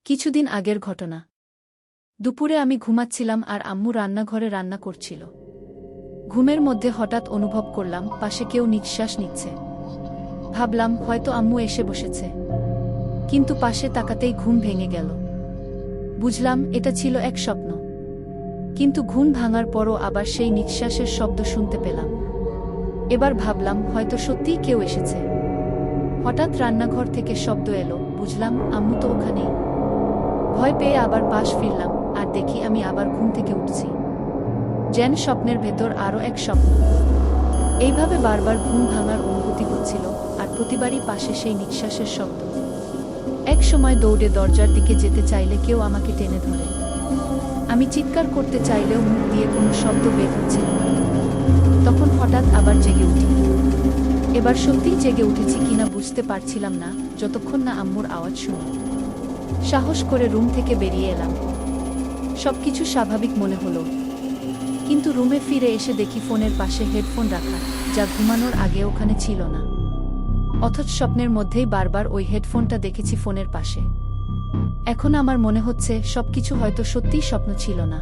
কিছুদিন আগের ঘটনা। দুপুরে আমি ঘুমাচ্ছিলাম আর আম্মু রান্নাঘরে রান্না করছিল। ঘুমের মধ্যে হঠাৎ অনুভব করলাম পাশে কেউ নিঃশ্বাস নিচ্ছে। ভাবলাম হয়তো আম্মু এসে বসেছে, কিন্তু পাশে তাকাতেই ঘুম ভেঙে গেল। বুঝলাম এটা ছিল এক স্বপ্ন। কিন্তু ঘুম ভাঙার পরও আবার সেই নিঃশ্বাসের শব্দ শুনতে পেলাম। এবার ভাবলাম হয়তো সত্যিই কেউ এসেছে। হঠাৎ রান্নাঘর থেকে শব্দ এলো, বুঝলাম আম্মু তো ওখানেই। ভয় পেয়ে আবার পাশ ফিরলাম আর দেখি আমি আবার ঘুম থেকে উঠছি, যেন স্বপ্নের ভেতর আরও এক স্বপ্ন। এইভাবে বারবার ঘুম ভাঙার অনুভূতি হচ্ছিল, আর প্রতিবারই পাশে সেই নিঃশ্বাসের শব্দ। এক সময় দৌড়ে দরজার দিকে যেতে চাইলে কেউ আমাকে টেনে ধরে। আমি চিৎকার করতে চাইলেও মুখ দিয়ে কোনো শব্দ বের হচ্ছিল না। তখন হঠাৎ আবার জেগে উঠি। এবার সত্যিই জেগে উঠেছি কিনা বুঝতে পারছিলাম না, যতক্ষণ না আম্মুর আওয়াজ শুনি। সাহস করে রুম থেকে বেরিয়ে এলাম। সবকিছু স্বাভাবিক মনে হলো, কিন্তু রুমে ফিরে এসে দেখি ফোনের পাশে হেডফোন রাখা, যা ঘুমানোর আগে ওখানে ছিল না। অথচ স্বপ্নের মধ্যেই বারবার ওই হেডফোনটা দেখেছি ফোনের পাশে। এখন আমার মনে হচ্ছে সবকিছু হয়তো সত্যিই স্বপ্ন ছিল না।